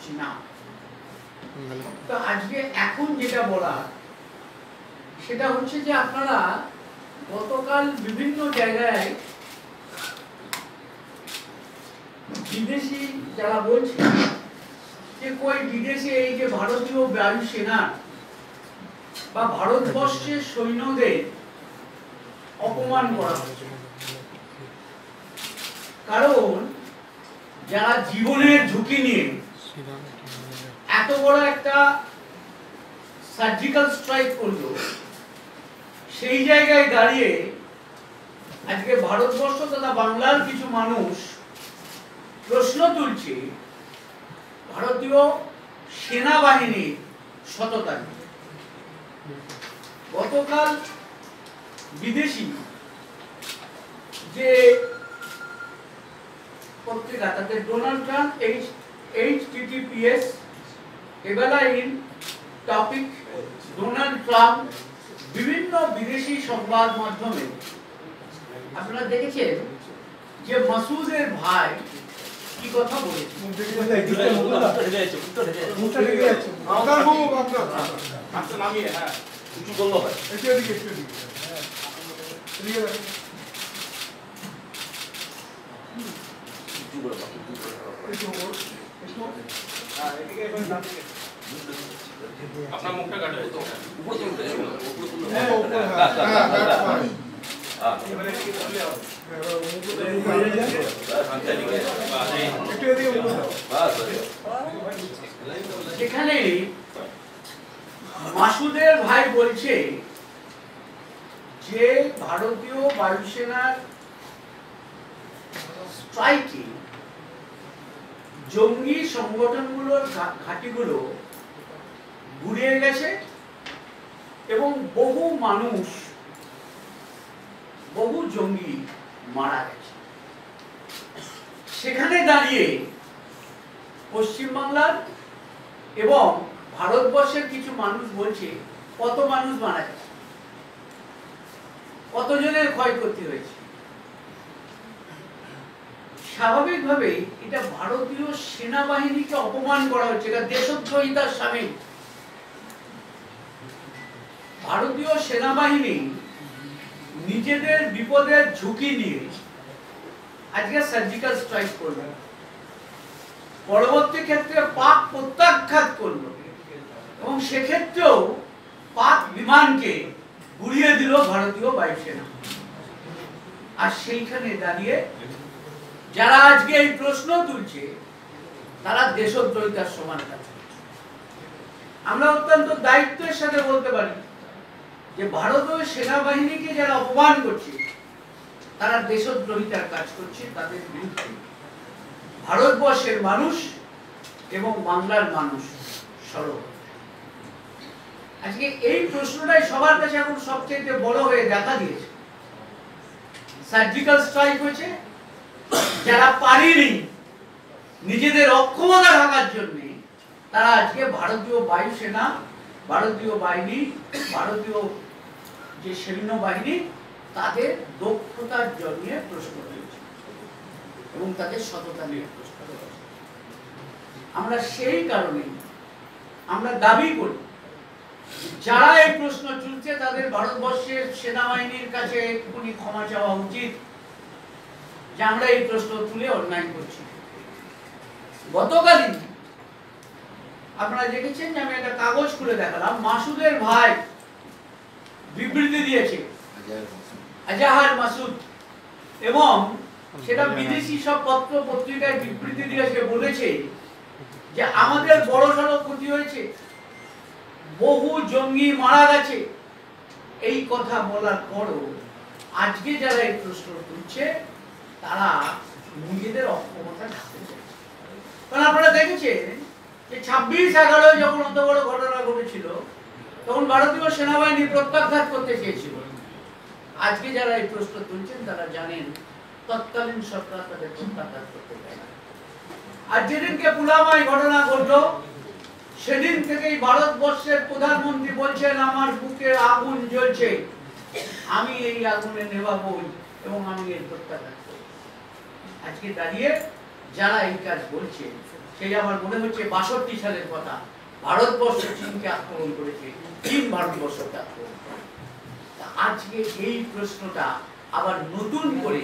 করছি না। তো আজকে এখন যেটা বলা সেটা হচ্ছে যে আপনারা গতকাল বিভিন্ন জায়গায় বিদেশি যারা বলছে যে কই বিদেশে এই যে ভারতীয় বায়ুসেনা বা ভারতবর্ষের সৈন্যদের অপমান করা হচ্ছে, কারণ যারা জীবনের ঝুঁকি নিয়ে এত বড় একটা সার্জিক্যাল স্ট্রাইক করলো, সেই জায়গায় দাঁড়িয়ে আজকে ভারতবর্ষ তথা বাংলার কিছু মানুষ প্রশ্ন তুলছে ভারতীয় সেনাবাহিনীর সততা নিয়ে। গতকাল বিদেশি যে পত্রিকা তাতে ডোনাল্ড ট্রাম্প HTTPS এবেলা ইন টপিক ডোনাল্ড ট্রাম্প বিভিন্ন বিদেশি সংবাদ মাধ্যমে আপনারা দেখেছেন যে মাসুদের ভাই কি কথা বলেছে। আপনার মুখটা কাটে সেখানে মাসুদের ভাই বলছে যে ভারতীয় বায়ুসেনার স্ট্রাইকে জঙ্গি সংগঠনগুলোর ঘাঁটিগুলো গুড়িয়ে গেছে এবং বহু মানুষ, বহু জঙ্গি মারা গেছে। সেখানে দাঁড়িয়ে পশ্চিমবাংলার এবং ভারতবর্ষের কিছু মানুষ বলছে কত মানুষ মারা গেছে, কতজনের ক্ষয়ক্ষতি হয়েছে। স্বাভাবিকভাবেই এটা ভারতীয় সেনাবাহিনীকে অপমান করা হচ্ছে, এটা দেশদ্রোহিতার শামিল। ভারতীয় সেনাবাহিনী নিজেদের বিপদের ঝুঁকি নিয়ে আজকে সার্জিক্যাল স্ট্রাইক করবে, পরবর্তী ক্ষেত্রে পাক প্রত্যাঘাত করল এবং সেক্ষেত্রেও পাক বিমানকে গুড়িয়ে দিল ভারতীয় বায়ুসেনা। আর সেইখানে দাঁড়িয়ে যারা আজকে এই প্রশ্ন তুলছে তারা দেশদ্রোহিতার সমান কাজ করছে। আমরা অত্যন্ত দায়িত্বের সাথে বলতে পারি যে ভারতীয় সেনাবাহিনীকে যারা অপমান করছে তারা দেশদ্রোহিতার কাজ করছে, তাদের বিরুদ্ধে ভারতবর্ষের মানুষ এবং বাংলার মানুষ সরব। আজকে এই প্রশ্নটাই সবার কাছে এখন সবচেয়ে বড় হয়ে দেখা দিয়েছে। সার্জিক্যাল স্ট্রাইক হয়েছে, যারা পারেনি নিজেদের অক্ষমতা ঢাকার জন্য তারা আজকে ভারতীয় বায়ুসেনা, ভারতীয় বাহিনী, ভারতীয় যে সৈন্যবাহিনী তাদের দক্ষতার জন্য প্রশ্ন তুলেছে এবং তাদের সততা নিয়ে প্রশ্ন তুলেছে। আমরা সেই কারণে আমরা দাবি করি যারা এই প্রশ্ন তুলছে তাদের ভারতবর্ষের সেনাবাহিনীর কাছে একটুখানি ক্ষমা চাওয়া উচিত যে আমরা এই প্রশ্ন তুলে অন্যায় করছি। গতকালই আপনারা দেখেছেন যে আমি একটা কাগজ খুলে দেখালাম, মাসুদের ভাই বিবৃতি দিয়েছে, আজাহার মাসুদ, এবং সেটা বিদেশি সব পত্র পত্রিকায় বিবৃতি দিয়েছে, বলেছে যে আমাদের বড়সড় ক্ষতি হয়েছে, বহু জঙ্গি মারা গেছে। এই কথা বলার পরও আজকে যারা এই প্রশ্ন তুলছে তারা নিজেদের অক্ষমতা ঢাকতে চাইছে। কারণ আপনারা দেখেছেন যে 26/11 যখন অত বড় ঘটনা ঘটেছিল তখন ভারতীয় সেনাবাহিনী প্রত্যাঘাত করতে চেয়েছিল। আজকে যারা এই প্রশ্ন তুলছেন তারা জানেন তৎকালীন সরকার তাদের প্রত্যাঘাত করতে চায় না। আর যেদিনকে পুলওয়ামায় ঘটনা ঘটল সেদিন থেকেই ভারতবর্ষের প্রধানমন্ত্রী বলছেন আমার বুকে আগুন জ্বলছে, আমি এই আগুনে নেভাবই এবং আমি এর প্রত্যাঘাত করব। আজকে দাঁড়িয়ে যারা এই কাজ বলছে সেই আমার মনে হচ্ছে 62 সালের কথা, ভারতবর্ষ চীনকে আক্রমণ করেছে, চীন ভারতবর্ষকে আক্রমণ করে। আজকে এই প্রশ্নটা আবার নতুন করে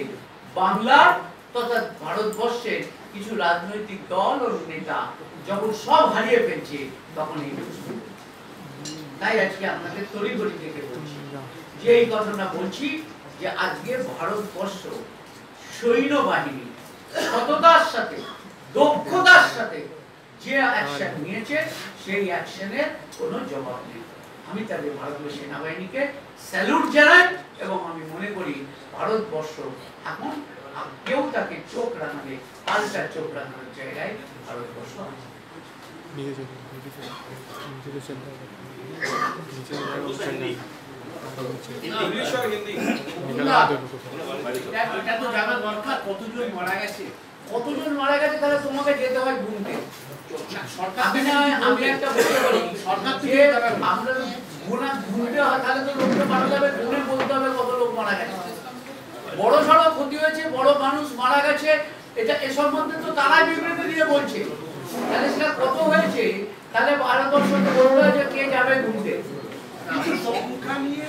বাংলার তথা ভারতবর্ষের কিছু রাজনৈতিক দল ও নেতা যখন সব হারিয়ে ফেলছে তখন এই প্রশ্ন। তাই আজকে আপনাদের তড়িঘড়ি থেকে বলছি যে এই ঘটনা বলছি যে আজকে ভারতবর্ষ সৈন্যবাহিনী সততার সাথে দক্ষতার সাথে যে অ্যাকশন নিয়েছে সেই অ্যাকশনের কোনো জবাব নেই। আমি তাদের ভারতীয় সেনাবাহিনীকে স্যালুট জানাই এবং আমি মনে করি ভারতবর্ষ এখন কেউ তাকে চোখ রাঙাবে, পাল্টা চোখ রাঙানোর জায়গায় ভারতবর্ষ আছে। इंग्लिश और हिंदी এটা তো জানা দরকার কতজন মারা গেছে, কতজন মারা গেছে তাহলে তোমাকে যেতে হয় গুনতে। আমি একটা বলতে পারি সরকার থেকে আমরা গুনতে হয় তাহলে তো লোককে মারা যাবে, গুনে বলতে হবে কত লোক মারা গেছে। বড় সড়ো ক্ষতি হয়েছে, বড় মানুষ মারা গেছে, এটা এ সম্বন্ধে তো তারাই বিবৃতি দিয়ে বলছে। তাহলে সেটা কত হয়েছে তাহলে ভারতবর্ষকে বলতে হয় যে কে যাবে গুনতে। সংখ্যা নিয়ে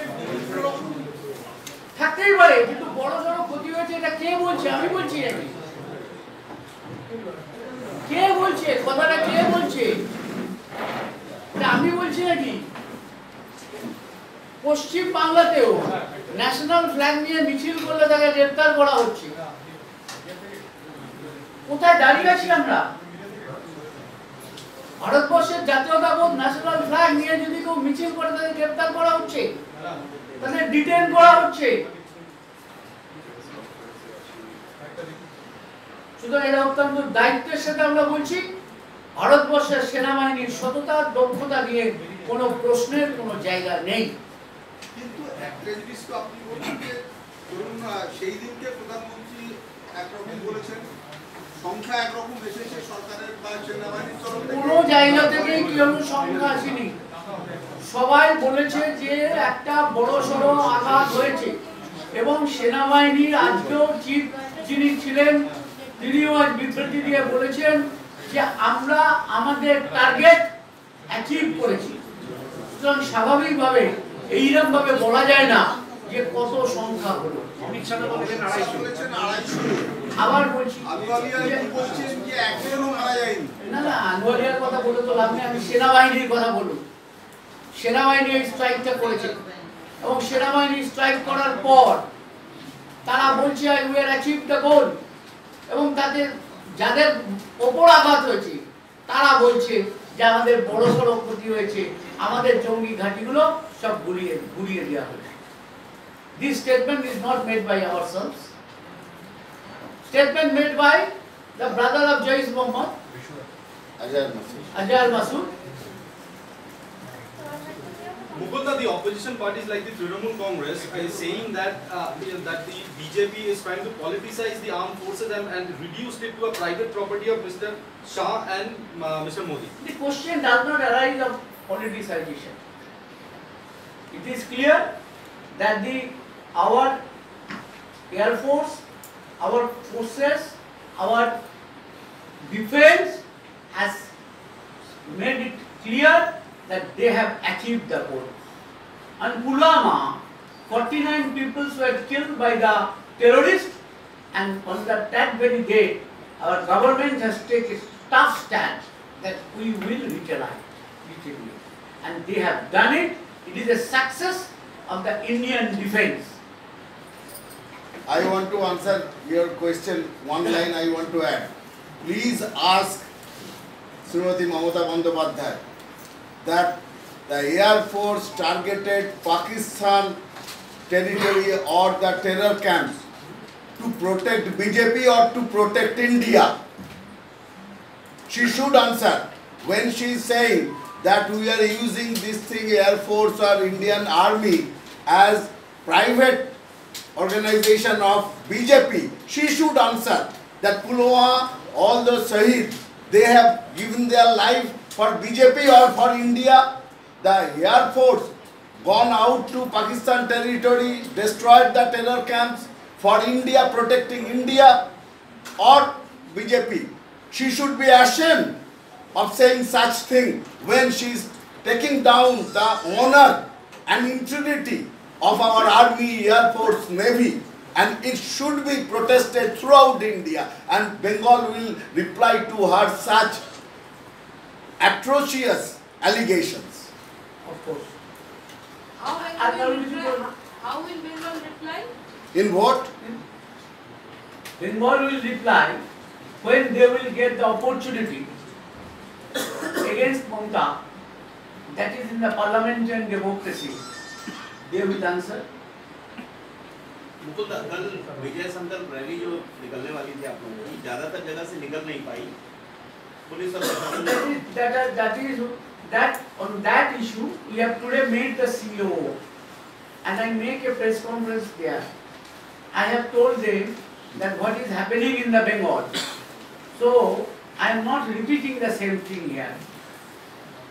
থাকতেই পারে, কিন্তু বড় সড়ো ক্ষতি হয়েছে এটা কে বলছে? আমি বলছি নাকি? কে বলছে কথাটা? কে বলছে? আমি বলছি নাকি? পশ্চিম বাংলাতেও ন্যাশনাল ফ্ল্যাগ নিয়ে মিছিল করলে তাকে গ্রেফতার করা হচ্ছে। কোথায় দাঁড়িয়ে আছি আমরা? ভারতবর্ষের জাতীয়তাবোধ ন্যাশনাল ফ্ল্যাগ নিয়ে যদি কেউ মিছিল করে তাকে গ্রেফতার করা হচ্ছে, তাদের ডিটেইন করা হচ্ছে। সুতরাং এটা অত্যন্ত দায়িত্বের সাথে আমরা বলছি ভারতবর্ষের সেনাবাহিনীর সততা দক্ষতা নিয়ে কোনো প্রশ্নের কোনো জায়গা নেই। কিন্তু একটা জিনিস তো আপনি বলছেন যে ধরুন সেই দিনকে প্রধানমন্ত্রী একরকম বলেছেন, সংখ্যা একরকম এসেছে সরকারের বা সেনাবাহিনীর তরফ থেকে, কোনো জায়গা থেকে কি কোনো সংখ্যা আসেনি। সবাই বলেছে যে একটা বড় সড়ো আঘাত হয়েছে এবং সেনাবাহিনীর আজকেও চিফ যিনি ছিলেন তিনিও আজ বিবৃতি দিয়ে বলেছেন যে আমরা আমাদের টার্গেট অ্যাচিভ করেছি। সুতরাং স্বাভাবিকভাবে এইরকম ভাবে বলা যায় না যে কত সংখ্যা হলো। অমিত শাহ বলেছেন 250। আবার বলছি বলছেন যে একজনও মারা যায়নি। না না, আনোয়ারিয়ার কথা বলে তো লাভ নেই, আমি সেনাবাহিনীর কথা বলুন। সেনাবাহিনী এই স্ট্রাইকটা করেছে এবং সেনাবাহিনী স্ট্রাইক করার পর তারা বলছে উই আর অ্যাচিভ দ্য গোল, এবং তাদের যাদের ওপর আঘাত হয়েছে তারা বলছে যে আমাদের বড় বড় ক্ষতি হয়েছে, আমাদের জঙ্গি ঘাঁটিগুলো সব গুড়িয়ে দেওয়া হয়েছে। This statement is not made by ourselves. Statement made by the brother of Jaish Mohammed, Azhar Masood. Mukunda, the opposition parties like the Trinamool Congress is saying that that the BJP is trying to politicize the armed forces and reduce it to a private property of Mr. Shah and Mr. Modi. The question does not arise of politicization. It is clear that our Air Force, our forces, our defense has made it clear that they have achieved the goal. On Pulwama, 49 people were killed by the terrorists, and on that very day, our government has taken a tough stand that we will retaliate. And they have done it. It is a success of the Indian defense. I want to answer your question. One line I want to add. Please ask Srimati Mamata Bandyopadhyay that the Air Force targeted Pakistan territory or the terror camps to protect BJP or to protect India. She should answer when she is saying that we are using this thing, Air Force or Indian Army, as private organization of BJP. She should answer that Pulwama, all the Shaheed, they have given their life for BJP or for India. The Air Force gone out to Pakistan territory, destroyed the terror camps for India, protecting India or BJP. She should be ashamed of saying such thing when she is taking down the honor and integrity of our army, air force, navy, and it should be protested throughout India, and Bengal will reply to her such atrocious allegations. Of course. How will Bengal reply? In what? Bengal will reply when they will get the opportunity against Mamata, that is in the parliament and democracy, they will answer. Mukul दा, कल विजय संकल्प rally जो निकलने वाली थी आप लोगों की ज्यादातर जगह से निकल नहीं पाई पुलिस और प्रशासन That on that issue we have today made the CEO and I make a press conference there. I have told them that what is happening in the Bengal. So I am not repeating the same thing here.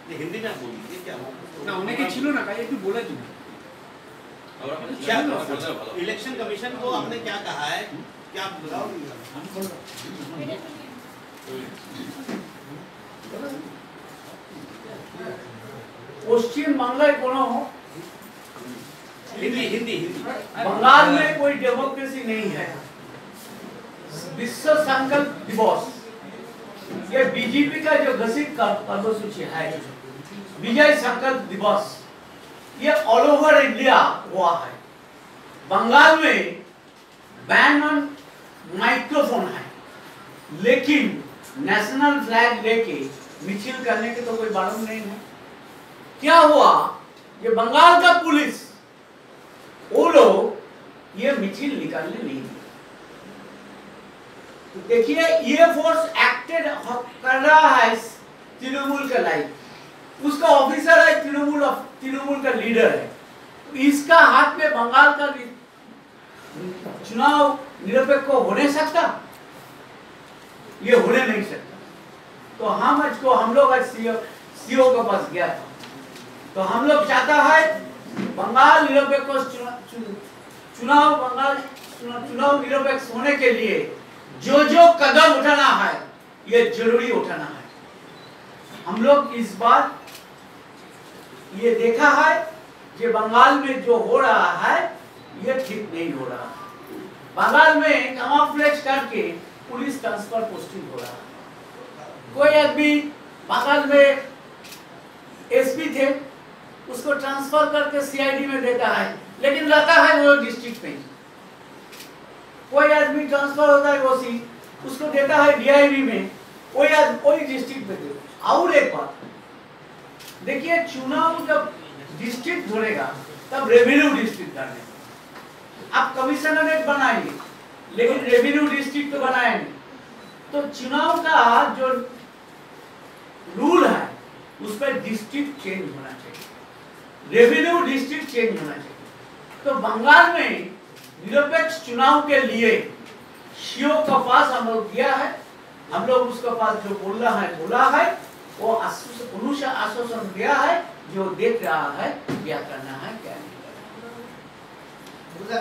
ये हिंदी में आप बोलिए क्या না অনেকে ছিল না তাই একটু বলে দিন क्या इलेक्शन कमीशन को आपने क्या कहा है क्या आप बताओगे पश्चिम बंगाल कोनो हिंदी हिंदी हिंदी बंगाल में कोई डेमोक्रेसी नहीं है। विश्व संकल्प दिवस ये बीजेपी का जो घोषित कार्यसूची है, विजय संकल्प दिवस, ये ऑल ओवर इंडिया हुआ है। बंगाल में बैन ऑन माइक्रोफोन है, लेकिन नेशनल फ्लैग लेके मिছিল करने के तो कोई बारण नहीं है। क्या हुआ, ये बंगाल का पुलिस वो लोग ये मिছিল निकालने नहीं दिए। तो देखिए ये फोर्स एक्टेड कर रहा है तृणमूल का लाइक, उसका ऑफिसर है तृणमूल का लीडर है, तो इसका हाथ में बंगाल का चुनाव निरपेक्ष होने सकता, ये होने नहीं सकता। तो हम लोग आज सीओ के पास गया था, तो हम लोग चाहता है बंगाल निरपेक्ष चुनाव निरपेक्ष होने के लिए जो कदम उठाना है ये जरूरी उठाना है। हम लोग इस बार ये देखा है कि बंगाल में जो हो रहा है ये ठीक नहीं हो रहा। बंगाल में कैमोफ्लेज करके पुलिस ट्रांसफर पोस्टिंग हो रहा है। कोई आदमी बंगाल में एसपी थे, उसको ट्रांसफर करके सीआईडी में देता है, लेकिन रहता है वो डिस्ट्रिक्ट में। कोई आदमी ट्रांसफर होता है ओसी, उसको देता है डीआईबी में, वही डिस्ट्रिक्ट में दे। और एक बात देखिए, चुनाव जब डिस्ट्रिक्ट होगा तब रेवेन्यू डिस्ट्रिक्ट करने, आप कमिश्नरेट बनाएंगे लेकिन रेवेन्यू डिस्ट्रिक्ट तो बनाएंगे, तो चुनाव का जो रूल है उस पर डिस्ट्रिक्ट चेंज होना चाहिए, रेवेन्यू डिस्ट्रिक्ट चेंज होना चाहिए। तो बंगाल में निरपेक्ष चुनाव के लिए सीओ का पास हम लोग गया है, हम लोग उसके पास जो बोला है वो आश्वासन दिया है, जो देख रहा है क्या करना है क्या नहीं करना।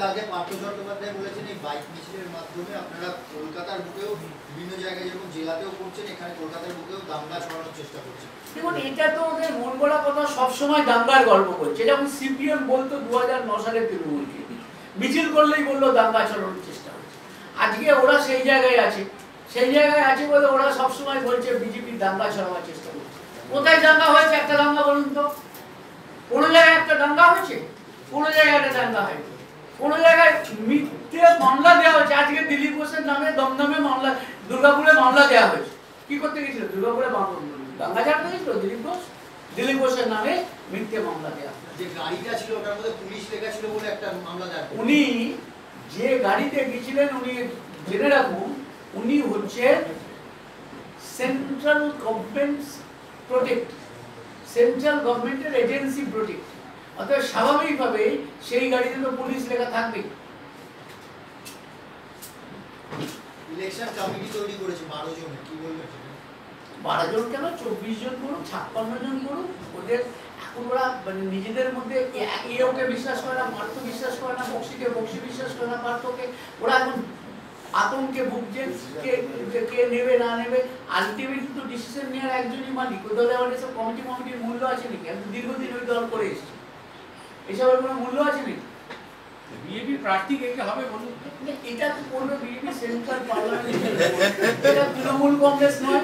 আগে পার্থ চট্টোপাধ্যায় বলেছেন এই বাইক মিছিলের মাধ্যমে আপনারা কলকাতার বুকেও বিভিন্ন জায়গায় যেমন জেলাতেও করছেন, এখানে কলকাতার বুকেও দাঙ্গা ছড়ানোর চেষ্টা করছেন। দেখুন এটা তো ওদের মন গড়া কথা, সব সময় দাঙ্গার গল্প করছে। যেমন সিপিএম বলতো 2009 সালে তৃণমূলকে মিছিল করলেই বললো দাঙ্গা ছড়ানোর চেষ্টা হচ্ছে। আজকে ওরা সেই জায়গায় আছে বলে ওরা সব সময় বলছে বিজেপি দাঙ্গা ছড়ানোর চেষ্টা করছে। কোথায় দাঙ্গা হয়েছে? একটা দাঙ্গা বলুন তো, কোন জায়গায় একটা দাঙ্গা হয়েছে? কোন জায়গায় একটা দাঙ্গা হয়েছে? কোন জায়গায় মিথ্যে মামলা দেওয়া হয়েছে? আজকে দিলীপ ঘোষের নামে দমদমে মামলা, দুর্গাপুরে মামলা দেওয়া হয়েছে। কি করতে গেছিল? দুর্গাপুরে দাঙ্গা চালাতে গেছিল দিলীপ ঘোষের নামে মিথ্যে মামলা দেওয়া। যে গাড়িটা ছিল ওটার মধ্যে পুলিশ লেখা ছিল বলে একটা মামলা দেওয়া। উনি যে গাড়িতে গিয়েছিলেন, উনি জেনে রাখুন, উনি হচ্ছে সেন্ট্রাল গভর্নমেন্ট প্রজেক্ট, সেন্ট্রাল গভর্নমেন্টের এজেন্সি প্রজেক্ট, অর্থাৎ স্বাভাবিকভাবে সেই গাড়িতে তো পুলিশ লেখা থাকবে। ইলেকশন কমিটি তৈরি করেছে 12 জনের, কি বলবেন? 12 জন কেন, 24 জন করুন, 56 জন করুন। ওদের এখন ওরা মানে নিজেদের মধ্যে এওকে বিশ্বাস করে না, পার্থ বিশ্বাস করে না, বক্সি বিশ্বাস করে না, পার্থকে। ওরা এখন আতঙ্কে ভুগছে, কে নেবে না নেবে। আলটিমেটলি তো ডিসিশন নেওয়ার একজনই মালিক। ওই দলে আমাদের সব কমিটির মূল্য আছে নাকি? আমি দীর্ঘদিন ওই দল করে এসেছি, এসবের কোনো মূল্য আছে নাকি? বিজেপি প্রার্থী কে কে হবে বলুন? এটা তো করবে বিজেপি সেন্ট্রাল পার্লামেন্ট। এটা তৃণমূল কংগ্রেস নয়,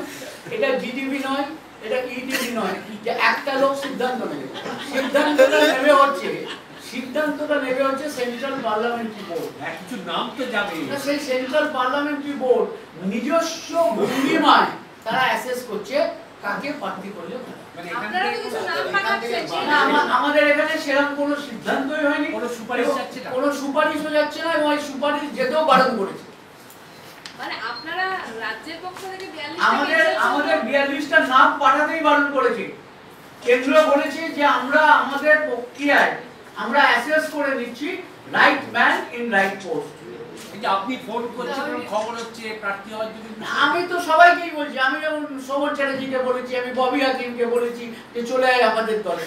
এটা জিডিপি নয়, এটা ইডিপি নয়, যে একটা লোক সিদ্ধান্ত নেবে। সিদ্ধান্তটা নেবে হচ্ছে সেন্ট্রাল পার্লামেন্টারি বোর্ড। কিছু নাম তো যাবে। সেই সেন্ট্রাল পার্লামেন্টারি বোর্ড নিজস্ব ভঙ্গিমায় তারা অ্যাসেস করছে কাকে প্রার্থী করলে ভালো। মানে আপনারা তো কিছু নাম পাঠাচ্ছেন। না, আমাদের এখানে সেরকম কোনো সিদ্ধান্তই হয়নি, কোনো সুপারিশ যাচ্ছে না, কোনো সুপারিশও যাচ্ছে না, এবং এই সুপারিশ যেতেও বারণ করেছে। মানে আপনারা রাজ্যের পক্ষ থেকে 42 আমাদের 42টা নাম পাঠাতেই বারণ করেছে। কেন্দ্র বলেছে যে আমরা আমাদের প্রক্রিয়ায় আমরা অ্যাসেস করে নিচ্ছি right man in right post. এই যে আপনি ফোন করছেন, খবর হচ্ছে প্রার্থী হওয়ার জন্য। আমি তো সবাইকেই বলছি, আমি যেমন শোভন চ্যাটার্জিকে বলেছি, আমি ববি হাকিমকে বলেছি যে চলে আয় আমাদের দলে।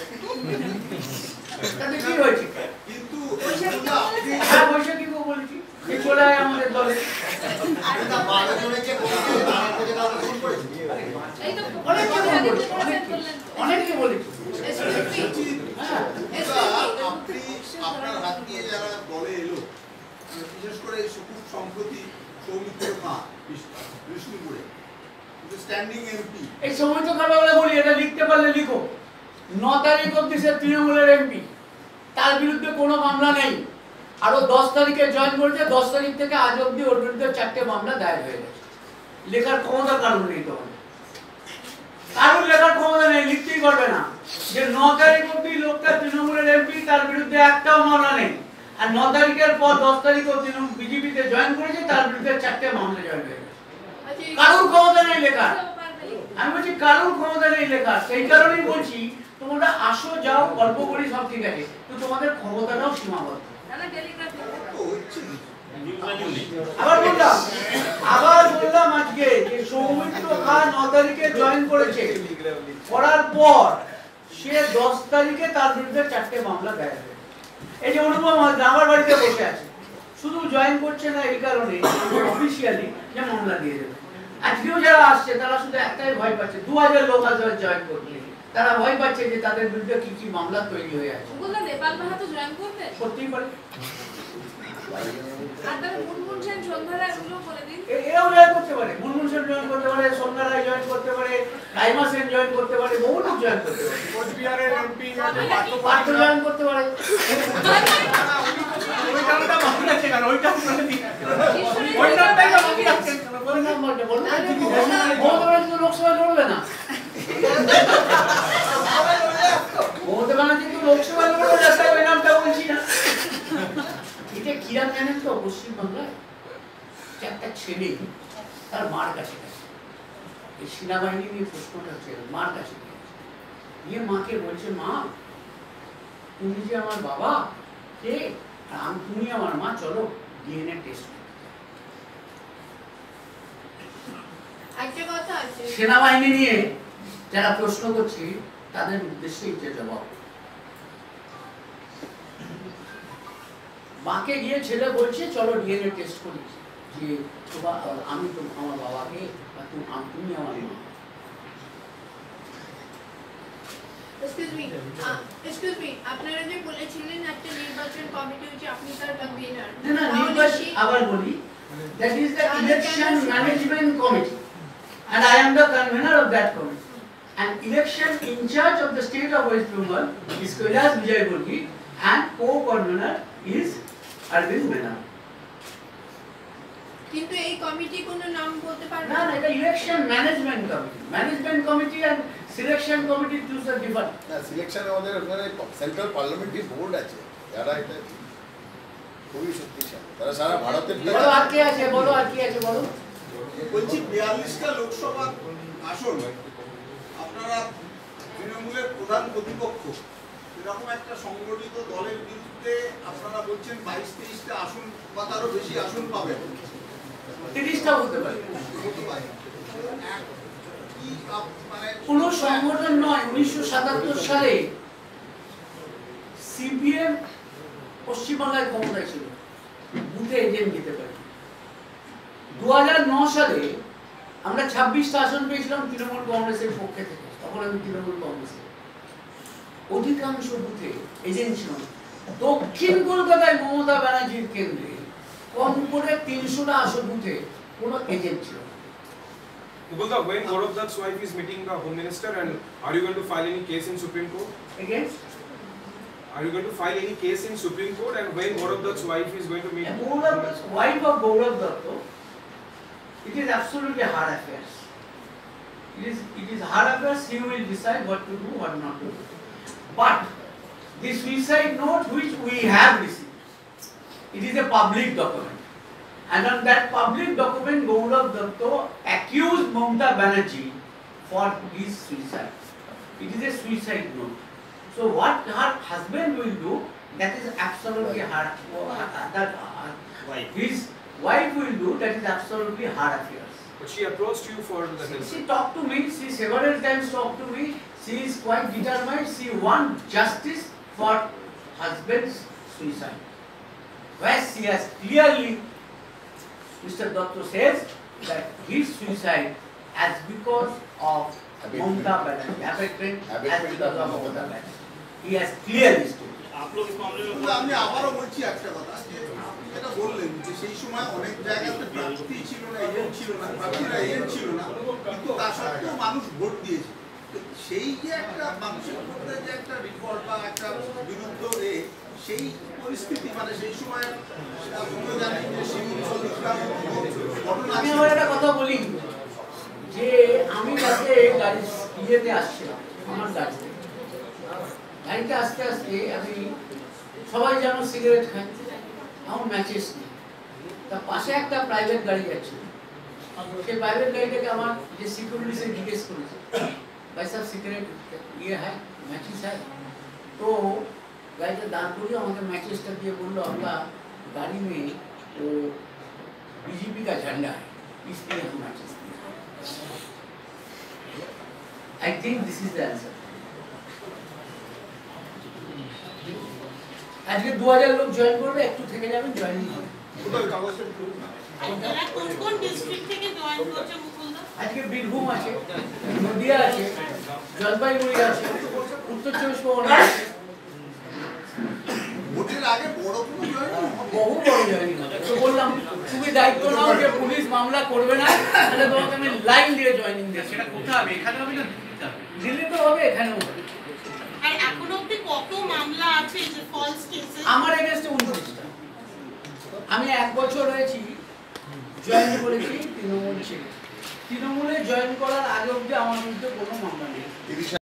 তাতে কি হয়েছে? কিন্তু হ্যাঁ, বৈশাখীকেও বলেছি যে চলে আয় আমাদের দলে। আপনারা 12 জনের যে কমিটি তার মধ্যে কাউকে ফোন করেছেন? এই তো অনেকে বলেছি। হ্যাঁ, আপনি আপনার হাত দিয়ে যারা দলে এলো, বিশেষ করে সুকুর সম্প্রতি সৌমিত্র খাঁ বিষ্ণুপুরে, স্ট্যান্ডিং এমপি। এই সৌমিত্র খাঁ বলে বলি, এটা লিখতে পারলে লিখো। 9 তারিখ অব্দি সে তৃণমূলের এমপি, তার বিরুদ্ধে কোনো মামলা নেই। আরো 10 তারিখে জয়েন করেছে, 10 তারিখ থেকে আজ অব্দি ওর বিরুদ্ধে 4টে মামলা দায়ের হয়ে গেছে। লেখার ক্ষমতা কারণ নেই, তখন কারণ লেখার ক্ষমতা নেই, লিখতেই পারবে না যে 9 তারিখ অব্দি লোকটা তৃণমূলের এমপি, তার বিরুদ্ধে একটাও মামলা নেই। আর 9 তারিখের পর 10 তারিখ বিজেপিতে জয়েন করেছে, তার বিরুদ্ধে 4টে মামলা জয়েন হয়ে গেছে। কারোর ক্ষমতা নেই লেখার। আমি বলছি কারোর ক্ষমতা নেই লেখার। সেই কারণেই বলছি তোমরা আসো যাও গল্প করি সব ঠিক আছে, তো তোমাদের ক্ষমতাটাও সীমাবদ্ধ। আবার বললাম আজকে যে সৌমিত্র খাঁ 9 তারিখে জয়েন করেছে, করার পর সে 10 তারিখে তার বিরুদ্ধে 4টে মামলা দায়ের হয়েছে। এই যে অনুপম আমার বাড়িতে বসে আছে, শুধু জয়েন করছে না এই কারণে অফিসিয়ালি যে মামলা দিয়ে দেবে। আজকেও যারা আসছে তারা শুধু একটাই ভয় পাচ্ছে, 2000 লোক আসবে জয়েন করতে, তারা ভয় পাচ্ছে যে তাদের বিরুদ্ধে কি কি মামলা তৈরি হয়ে আছে। ওগুলো নেপাল মাহাতো জয়েন করতে সত্যিই পারে। আর তাহলে মুনমুন সেন সন্ধ্যারা এগুলো বলে দিন। এরাও জয়েন করতে পারে, মুনমুন সেন জয়েন করতে পারে, সন্ধ্যা রায় জয়েন করতে পারে, রাইমা সেন জয়েন করতে পারে, বহু লোক জয়েন করতে পারে, কোচবিহারের এমপি পার্থ জয়েন করতে পারে। ওই নামটা বাকি আছে কেন? ওইটা বলে দিন। ঈশ্বরের ওই নামটাই তো বাকি আছে। বলে নাম বলতে বলুন, মমতা ব্যানার্জি তো লোকসভায় লড়বে না। মমতা ব্যানার্জি তো লোকসভায় লড়বে না, তাই ওই নামটা বলছি না। এটা কিরাম জানেন তো, পশ্চিমবাংলায় একটা ছেলে তার মার কাছে গেছে, এই সেনাবাহিনী নিয়ে প্রশ্নটা হচ্ছে, মার কাছে গিয়ে গিয়ে মাকে বলছে, মা তুমি যে আমার বাবা কে, আর তুমি আমার মা, চলো ডিএনএ টেস্ট। একটা কথা আছে, সেনাবাহিনী নিয়ে যারা প্রশ্ন করছে তাদের উদ্দেশ্যে এটা জবাব। মাকে গিয়ে ছেলে বলছে চলো ডিএনএ টেস্ট করি, যে আমি তো আমার বাবাকে, তুমি আমার মা। এক্সকিউজ মি, আপনারা যে বলেছিলেন একটা নির্বাচন কমিটি হচ্ছে, আপনি তার কনভেনার। না নির্বাচন, আবার বলি, that is the election management committee and I am the convener of that committee, and election in charge of the state of West Bengal is Kailash Vijay Burgi and co-convener is Arvind Mena. কিন্তু এই committee কোনো নাম বলতে পারবে না, এটা election management committee. Management committee আর selection committee two are different. না, সিলেকশন আমাদের ওখানে সেন্ট্রাল পার্লামেন্টারি বোর্ড আছে, যারা এটা খুবই শক্তিশালী, তারা সারা ভারতের। বলো আর কি আছে, বলো আর কি আছে, বলো। বলছি 42টা লোকসভা আসন, আপনারা তৃণমূলের প্রধান প্রতিপক্ষ, এরকম একটা সংগঠিত দলের বিরুদ্ধে আপনারা বলছেন 22-23টা আসন বা তারও বেশি আসন পাবেন, 30টা হতে পারে। মানে কোন সংগঠন নয়। 1977 সালে সিপিএম পশ্চিমবাংলায় ক্ষমতায় ছিল, বুথে এজেন্ট দিতে পারে। 2009 সালে আমরা 26টা আসন পেয়েছিলাম তৃণমূল কংগ্রেসের পক্ষে থেকে, তখন আমি তৃণমূল কংগ্রেসে। অধিকাংশ বুথে এজেন্ট ছিল না। দক্ষিণ কলকাতায় মমতা ব্যানার্জির কেন্দ্রে কম করে 300টা আসন বুথে কোনো এজেন্ট ছিল না। Mukunda, when Gaurav Dutt's wife is meeting the Home Minister, and are you going to file any case in Supreme Court? Against? Are you going to file any case in Supreme Court? And when Gaurav Dutt's wife is going to meet? And Gaurav Dutt's wife of Gaurav Dutt, it is absolutely her affairs. It is her affairs. He will decide what to do, what not to do. But the suicide note which we have received, it is a public document. And on that public document, Gaurav Dutt accused Mamata Banerjee for his suicide. It is a suicide note. So what her husband will do, that is absolutely his wife will do, that is absolutely her affairs. But she approached you for the help. She talked to me, she several times talked to me. She is quite determined. She wants justice for husband's suicide. Where she has clearly, Mr. Dutta says that his suicide as because of Mamata Banerjee, affected as because of Mamata Banerjee. He has clearly stated. কিন্তু আমি আবারও বলছি একটা কথা, যে আপনি যেটা বললেন যে সেই সময় অনেক জায়গাতে প্রার্থী ছিল না, এজেন্ট ছিল না, প্রার্থীরা এজেন্ট ছিল না, কিন্তু তা সত্ত্বেও মানুষ ভোট দিয়েছে। তো সেই যে একটা মানুষের মধ্যে যে একটা রিপোর্ট বা একটা বিরুদ্ধ সেই পরিস্থিতি, মানে সেই সময় আপনিও জানেন যে সেই ঘটনা। আমি আবার একটা কথা বলি যে আমি রাতে গাড়ি ইয়েতে আসছিলাম, আমার গাড়িতে আস্তে আস্তে আমি সবাই যেন সিগারেট খাই, আমার ম্যাচেস নেই, তার পাশে একটা প্রাইভেট গাড়ি যাচ্ছিল। সেই প্রাইভেট গাড়িটাকে আমার যে সিকিউরিটি সে জিজ্ঞেস করেছে, ভাই সাহেব সিগারেট ইয়ে হ্যাঁ ম্যাচেস হ্যাঁ? তো গাড়িটা দাঁড় করিয়ে আমাকে ম্যাচেসটা দিয়ে বললো, আমরা गाड़ी में वो बीजेपी का झंडा है, इसलिए हम मैचेस दिए। I think this is the answer. আজকে 2000 লোক জয়েন করবে, একটু থেকে যাবেন, জয়েনিং হবে। আপনারা কোন কোন ডিস্ট্রিক্ট থেকে জয়েন করছে মুকুলদা? আজকে বীরভূম আছে, নদিয়া আছে, জলপাইগুড়ি আছে, উত্তর 24 পরগনা আছে। ভোটের আগে বড় কোনো জয়েনিং, বহু বড় জয়েনিং হবে। তো বললাম তুমি দায়িত্ব নাও যে পুলিশ মামলা করবে না, তাহলে তোমাকে আমি লাইন দিয়ে জয়েনিং দেব। সেটা কোথায় হবে? এখানে হবে না দিল্লিতে হবে, এখানেও হবে। আর এখনো অবধি কত মামলা আছে যে ফলস কেসে? আমার এগেইনস্টে 29টা। আমি 1 বছর হয়েছি জয়েন করেছি তৃণমূল ছেড়ে। তৃণমূলে জয়েন করার আগে অবধি আমার বিরুদ্ধে কোনো মামলা নেই।